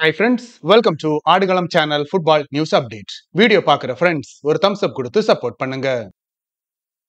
Hi friends, welcome to Aadukalam channel football news update. Video பார்க்குற friends ஒரு Thums அப் கொடுத்து support பண்ணுங்க.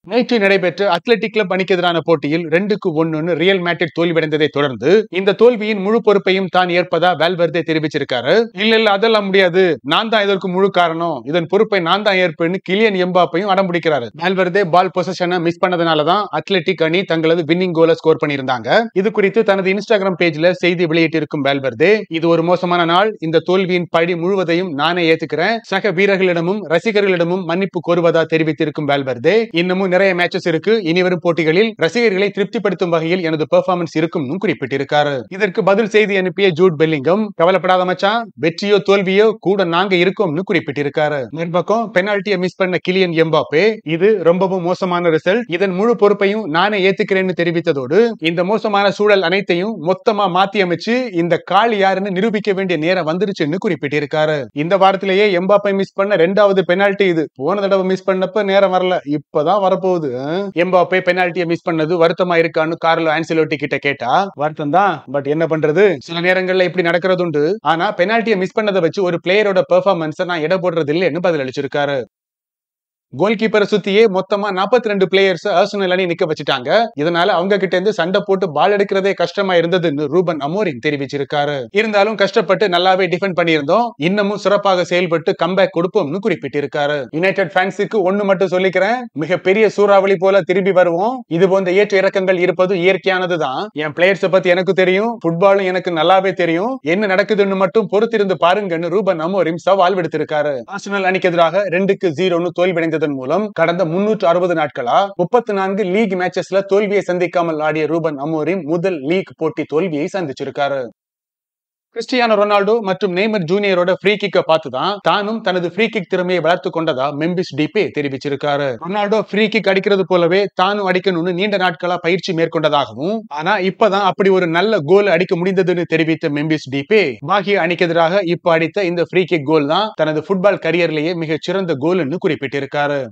நேற்று நடைபெற்ற அத்லெட்டிக் கிளப் அணிக்கு எதிரான போட்டியில் 2-1 ரியல் மேட்ரிட் தோல்வியடைந்ததை தொடர்ந்து இந்த தோல்வியின் முழு பொறுப்பையும் தான் ஏற்பதா வால்வெர்தே தெரிவிச்சிருக்காரு. இல்ல அதெல்லாம் முடியாது, நான் தான் இதற்கு முழு காரணம், இதன் பொறுப்பை நான் தான் ஏற்பேன்னு கிலியன் எம்பாப்பையும் அடம்பிடிக்கிறாரு. வால்வெர்தே பால் பொசிஷனை மிஸ் பண்ணதுனாலதான் அத்லெட்டிக் அணி தங்களது வின்னிங் கோலை ஸ்கோர் பண்ணியிருந்தாங்க. இது குறித்து தனது இன்ஸ்டாகிராம் பேஜ்ல செய்தி வெளியிட்டிருக்கும் வால்வெர்தே, இது ஒரு மோசமான நாள், இந்த தோல்வியின் பழி முழுவதையும் நானே ஏத்துக்கிறேன், சக வீரர்களிடமும் ரசிகர்களிடமும் மன்னிப்பு கோருவதா தெரிவித்திருக்கும் வால்வெர்தே, இன்னமும் நிறைய மேட்சஸ் இருக்கு, இனி வரும் போட்டிகளில் ரசிகர்களை திருப்திப்படுத்தும் வகையில் எனது பெர்ஃபார்மன்ஸ் இருக்கும் குறிப்பிட்டிருக்காரு. இதற்கு பதில் செய்தி அனுப்பிய ஜூட் பெல்லிங்கம், கவலைப்படாத மச்சான், வெற்றியோ தோல்வியோ கூட நாங்க இருக்கோம்னு குறிப்பிட்டிருக்காரு. மறுபக்கம் பெனால்டியை மிஸ் பண்ண கிலியன் எம்பாப்பே, இது ரொம்பவும் மோசமான ரிசல்ட், இதன் முழு பொறுப்பையும் நானே ஏத்துக்கிறேன்னு தெரிவித்ததோடு இந்த மோசமான சூழல் அனைத்தையும் மொத்தமா மாத்தி அமைச்சு இந்த கால் யாருன்னு நிரூபிக்க வேண்டிய நேரம் வந்துருச்சுன்னு குறிப்பிட்டிருக்காரு. இந்த வாரத்திலேயே எம்பாப்பை மிஸ் பண்ண 2வது பெனால்டி இது. போன தடவை மிஸ் பண்ணப்ப நேரம் வரல, இப்பதான் வரப்போகுது. எம்பாப்பே பெனால்டியை மிஸ் பண்ணது வருத்தமா இருக்கான்னு கார்லோ ஆன்செலோட்டி கிட்ட கேட்டா, வருத்தம் தான், பட் என்ன பண்றது, சில நேரங்கள்ல இப்படி நடக்கிறது உண்டு, ஆனா பெனால்டியை மிஸ் பண்ணதை வச்சு ஒரு பிளேயரோட பெர்ஃபார்மன்ஸை நான் எடை போடுறது இல்லைன்னு பதில் அளிச்சிருக்காரு. கோல் கீப்பரை சுத்தியே மொத்தமா 42 பிளேயர்ஸ் ஆர்சனல் அணி நிக்க வச்சுட்டாங்க. இதனால அவங்க கிட்ட இருந்து சண்டை போட்டு பால் எடுக்கிறதே கஷ்டமா இருந்ததுன்னு ரூபன் அமோரிம் தெரிவிச்சிருக்காரு. இருந்தாலும் கஷ்டப்பட்டு நல்லாவே டிஃபெண்ட் பண்ணியிருந்தோம், இன்னமும் சிறப்பாக செயல்பட்டு கம்பேக் கொடுப்போம்னு குறிப்பிட்டிருக்காரு. யுனைடெட் ஃபேன்ஸுக்கு ஒண்ணு மட்டும் சொல்லிக்கிறேன், மிகப்பெரிய சூறாவளி போல திரும்பி வருவோம். இது போன்ற ஏற்ற இறக்கங்கள் இருப்பது இயற்கையானதுதான். என் பிளேயர்ஸை பத்தி எனக்கு தெரியும், ஃபுட்பாலும் எனக்கு நல்லாவே தெரியும், என்ன நடக்குதுன்னு மட்டும் பொறுத்திருந்து பாருங்கன்னு ரூபன் அமோரிம் சவால் விடுத்திருக்காரு. ஆர்சனல் அணிக்கு எதிராக 2-0 தோல்வியடைந்தது மூலம் கடந்த 360 நாட்களா 34 லீக் மேட்சஸ்ல தோல்வியை சந்திக்காமல் ஆடிய ரூபன் அமோரிம் முதல் லீக் போட்டி தோல்வியை சந்திச்சிருக்காரு. கிறிஸ்டியானோ ரொனால்டோ மற்றும் நெய்மர் ஜூனியரோட ஃப்ரீ கிக்க பார்த்துதான் தானும் தனது ஃப்ரீ கிக் திறமையை வளர்த்து கொண்டதா மெம்பிஸ் டிபே தெரிவிச்சிருக்காரு. ரொனால்டோ ஃப்ரீ கிக் அடிக்கிறது போலவே தானும் அடிக்கணும்னு நீண்ட நாட்களா பயிற்சி மேற்கொண்டதாகவும், ஆனா இப்பதான் அப்படி ஒரு நல்ல கோல் அடிக்க முடிந்ததுன்னு தெரிவித்த மெம்பிஸ் டிபே, பாகிய அணிக்கு எதிராக இப்ப அடித்த இந்த ஃப்ரீ கிக் கோல் தான் தனது ஃபுட்பால் கரியர்லேயே மிகச் சிறந்த கோல்னு குறிப்பிட்டிருக்காரு.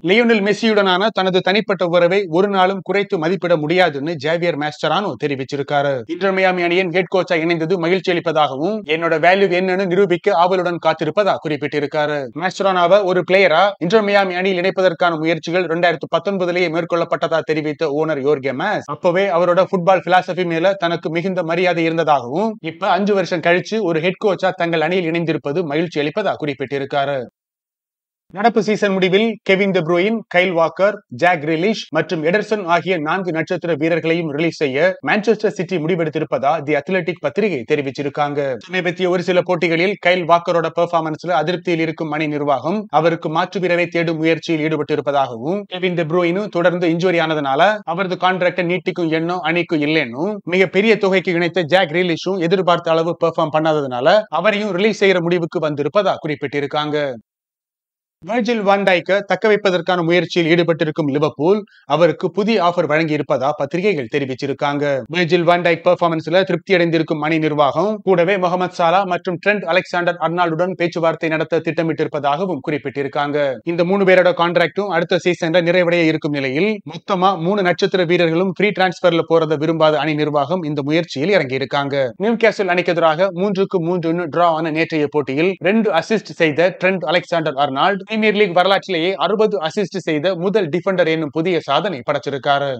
லியோனல் மெஸ்ஸியுடனான தனது தனிப்பட்ட உறவை ஒரு நாளும் குறைத்து மதிப்பிட முடியாதுன்னு ஜேவியர் மாஸ்டரானோ தெரிவிச்சிருக்காரு. இன்டர் மியாமி அணியின் ஹெட் கோச்சா இணைந்தது மகிழ்ச்சி அளிப்பதாகவும், என்னோட வேல்யூ என்னன்னு நிரூபிக்க ஆவலுடன் காத்திருப்பதா குறிப்பிட்டிருக்காரு. மாஸ்டரானோவை ஒரு பிளேயரா இன்டர் மியாமி அணியில் இணைப்பதற்கான முயற்சிகள் 2019 மேற்கொள்ளப்பட்டதா தெரிவித்த ஓனர் யோர்கே மாஸ், அப்பவே அவரோட ஃபுட்பால் பிலாசபி மேல தனக்கு மிகுந்த மரியாதை இருந்ததாகவும், இப்ப 5 வருஷம் கழிச்சு ஒரு ஹெட் கோச்சா தங்கள் அணியில் இணைந்திருப்பது மகிழ்ச்சி அளிப்பதா குறிப்பிட்டிருக்காரு. நடப்பு சீசன் முடிவில் Kevin De Bruyne, Kyle Walker, Jack Grealish மற்றும் எடர்சன் ஆகிய 4 நட்சத்திர வீரர்களையும் ரிலீஸ் செய்ய மான்செஸ்டர் சிட்டி முடிவெடுத்திருப்பதா தி அத்லெட்டிக் பத்திரிகை தெரிவிச்சிருக்காங்க. சமீபத்திய ஒரு சில போட்டிகளில் கைல் வாக்கரோட பெர்ஃபார்மன்ஸ்ல அதிருப்தியில் இருக்கும் அணி நிர்வாகம் அவருக்கு மாற்று வீரரை தேடும் முயற்சியில் ஈடுபட்டிருப்பதாகவும், கெவின் டி ப்ரூயினும் தொடர்ந்து இன்ஜுரி ஆனதுனால அவரது கான்ட்ராக்டை நீட்டிக்கும் எண்ணம் அணிக்கு இல்லைன்னு, மிக பெரிய தொகைக்கு இணைத்த ஜாக் கிரீலிஷும் எதிர்பார்த்த அளவு பெர்ஃபார்ம் பண்ணாததுனால அவரையும் ரிலீஸ் செய்யற முடிவுக்கு வந்திருப்பதா குறிப்பிட்டிருக்காங்க. வர்ஜில் வான் டைக்கை தக்க வைப்பதற்கான முயற்சியில் ஈடுபட்டிருக்கும் லிவர்பூல் அவருக்கு புதிய ஆஃபர் வழங்கி இருப்பதா பத்திரிகைகள் தெரிவிச்சிருக்காங்க. வர்ஜில் வான் டைக் பெர்ஃபார்மன்ஸ்ல திருப்தி அடைந்திருக்கும் அணி நிர்வாகம் கூடவே முகமது சாலா மற்றும் ட்ரெண்ட் அலெக்சாண்டர் அர்னால்டுடன் பேச்சுவார்த்தை நடத்த திட்டமிட்டிருப்பதாகவும் குறிப்பிட்டிருக்காங்க. இந்த 3 பேரோட கான்ட்ராக்டும் அடுத்த சீசன்ல நிறைவடைய இருக்கும் நிலையில் மொத்தமா 3 நட்சத்திர வீரர்களும் ஃப்ரீ டிரான்ஸ்பர்ல போறத விரும்பாத அணி நிர்வாகம் இந்த முயற்சியில் இறங்கி இருக்காங்க. நியூகாசில் அணிக்கு எதிராக 3-3 டிரா ஆன நேற்றைய போட்டியில் 2 அசிஸ்ட் செய்த Trent Alexander Arnold Premier League வரலாற்றிலேயே 60 அசிஸ்ட் செய்த முதல் டிஃபெண்டர் என்னும் புதிய சாதனை படைச்சிருக்காரு.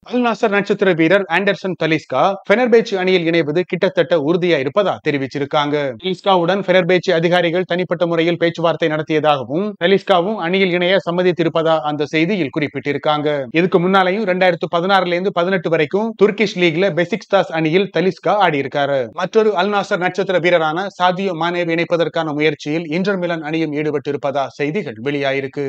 அல் நாசர் நட்சத்திர வீரர் ஆண்டர்சன் தலிஸ்கா ஃபெனர்பேச்சி அணியில் இணைவது கிட்டத்தட்ட உறுதியா இருப்பதா தெரிவிச்சிருக்காங்க. தலிஸ்காவுடன் ஃபெனர்பேச்சி அதிகாரிகள் தனிப்பட்ட முறையில் பேச்சுவார்த்தை நடத்தியதாகவும், தலிஸ்காவும் அணியில் இணைய சம்மதித்திருப்பதா அந்த செய்தியில் குறிப்பிட்டிருக்காங்க. இதுக்கு முன்னாலேயும் 2016 இருந்து 18 வரைக்கும் துர்கிஷ் லீக்ல பெசிக்தாஸ் அணியில் தலிஸ்கா ஆடி இருக்காரு. மற்றொரு அல் நாசர் நட்சத்திர வீரரான சாதியோ மானேவை இணைப்பதற்கான முயற்சியில் இன்டர் மிலான் அணியும் ஈடுபட்டிருப்பதா செய்திகள் வெளியாயிருக்கு.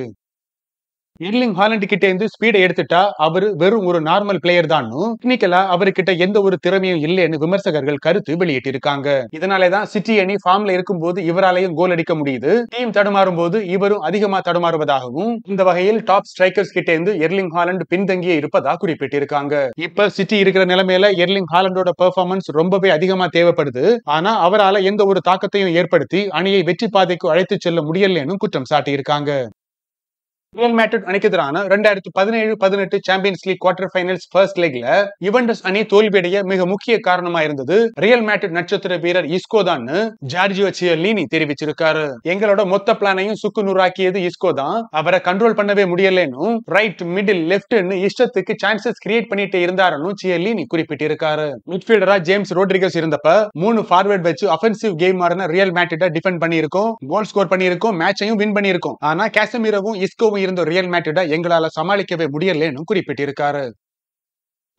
எர்லிங் ஹாலண்ட் கிட்ட இருந்து ஸ்பீடை எடுத்துட்டா அவரு வெறும் ஒரு நார்மல் பிளேயர் தான், டெக்னிக்கலா அவர்கிட்ட எந்த ஒரு திறமையும் இல்லைன்னு விமர்சகர்கள் கருத்து வெளியிட்டிருக்காங்க. இதனாலதான் சிட்டி அணி ஃபார்ம்ல இருக்கும் போது இவராலையும் கோல் அடிக்க முடியுது, டீம் தடுமாறும் போது இவரும் அதிகமா தடுமாறுவதாகவும், இந்த வகையில் டாப் ஸ்ட்ரைக்கர்ஸ் கிட்ட இருந்து எர்லிங் ஹாலண்ட் பின்தங்கியே இருப்பதா குறிப்பிட்டிருக்காங்க. இப்ப சிட்டி இருக்கிற நிலைமையில எர்லிங் ஹாலண்டோட பெர்ஃபார்மன்ஸ் ரொம்பவே அதிகமா தேவைப்படுது, ஆனா அவரால் எந்த ஒரு தாக்கத்தையும் ஏற்படுத்தி அணியை வெற்றி பாதைக்கு அழைத்து செல்ல முடியலன்னு குற்றம் சாட்டியிருக்காங்க. ரியல் மேட்ரிட் அணிக்கு எதிரான 2017-18 Champions League quarter finals first லெக்ல யுவென்டஸ் அணி தோல்வியடைய மிக முக்கிய காரணமா இருந்தது ரியல் மேட்ரிட் நட்சத்திர வீரர் இஸ்கோ தான் ஜார்ஜியோ சியர்லினி தெரிவிச்சிருக்காரு. எங்களோட மொத்த பிளானையும் சுக்கு நூறாக்கியது இஸ்கோ தான், அவரை கண்ட்ரோல் பண்ணவே முடியலன்னு ரைட் மிடில் லெப்ட்னு இஷ்டத்துக்கு சான்சஸ் கிரியேட் பண்ணிட்டு இருந்தாருன்னு சியர்லினி குறிப்பிட்டிருக்காரு. மிட்ஃபீல்டரா ஜேம்ஸ் ரோட்ரிகஸ் இருந்தப்ப 3 ஃபார்வர்ட் வச்சு அஃபென்சிவ் கேம் ஆடின ரியல் மேட்ரிட டிஃபெண்ட் பண்ணியிருக்கோம், கோல் ஸ்கோர் பண்ணியிருக்கோம், மேட்சையும் வின் பண்ணியிருக்கோம். ஆனா கேசமீரோவும் இஸ்கோவும் இருந்த ரியல் மேட்ரிட எங்களால சமாளிக்கவே முடியலன்னு குறிப்பிட்டிருக்காரு.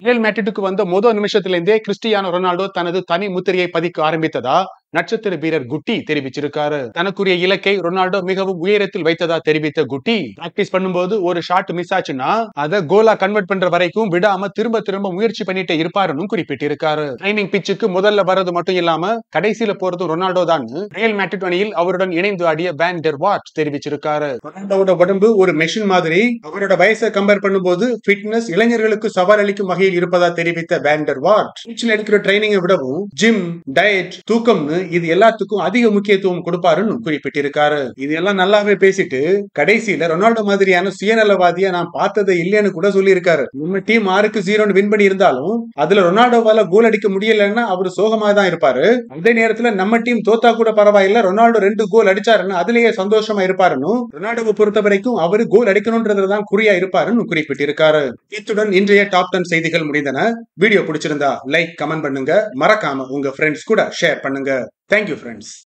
ரியல் மேட்ரிட்டுக்கு வந்த முதல் நிமிஷத்திலிருந்தே கிறிஸ்டியானோ ரொனால்டோ தனது தனி முத்திரையை பதிக்க ஆரம்பித்ததா நட்சத்திர வீரர் குட்டி தெரிவிச்சிருக்காரு. தனக்குரிய இலக்கை ரொனால்டோ மிகவும் உயரத்தில் வைத்ததா தெரிவித்த குட்டி, பிராக்டிஸ் பண்ணும்போது ஒரு ஷாட் மிஸ் ஆச்சுன்னா அதை கோலா கன்வெர்ட் பண்ற வரைக்கும் விடாம திரும்ப முயற்சி பண்ணிட்டே இருப்பாருன்னு குறிப்பிட்டிருக்காரு. ட்ரைனிங் பிச்சுக்கு முதல்ல வர்றது மட்டும் இல்லாம கடைசியில போறதும் ரொனால்டோ தான் ரியல் மேட்ரிட் அணியில் அவருடன் இணைந்து ஆடிய வேன் டெர் வாட் தெரிவிச்சிருக்காரு. ரொனால்டோவோட உடம்பு ஒரு மெஷின் மாதிரி, அவரோட வயசை கம்பேர் பண்ணும்போது ஃபிட்னஸ் இளைஞர்களுக்கு சவால் அளிக்கும் வகையில் இருப்பதா தெரிவித்த வேன் டெர் வாட், எடுக்கிற ட்ரைனிங்கை விடவும் ஜிம், டயட், தூக்கம்னு இது எல்லாத்துக்கும் அதிக முக்கியத்துவம் கொடுப்பாருன்னு குறிப்பிட்டிருக்காரு. இது எல்லாம் நல்லாவே பேசிட்டு கடைசியில ரொனால்டோ மாதிரியான சுயநலவாதியா நான் பார்த்ததை இல்லைன்னு கூட சொல்லி இருக்காரு. நம்ம டீம் 6-0 வின் பண்ணி இருந்தாலும் அதுல ரொனால்டோவால கோல் அடிக்க முடியலன்னா அவரு சோகமா தான் இருப்பாரு. அதே நேரத்துல நம்ம டீம் தோத்தா கூட பரவாயில்ல, ரொனால்டோ 2 கோல் அடிச்சாருன்னு அதுலயே சந்தோஷமா இருப்பாருன்னு, ரொனால்டோவை பொறுத்த வரைக்கும் அவரு கோல் அடிக்கணும்ன்றதுதான் குறியா இருப்பாருன்னு குறிப்பிட்டிருக்காரு. இத்துடன் இன்றைய டாப் 10 செய்திகள் முடிந்தன. வீடியோ பிடிச்சிருந்தா லைக், கமெண்ட் பண்ணுங்க. மறக்காம உங்க ஃப்ரெண்ட்ஸ் கூட ஷேர் பண்ணுங்க. Thank you, friends.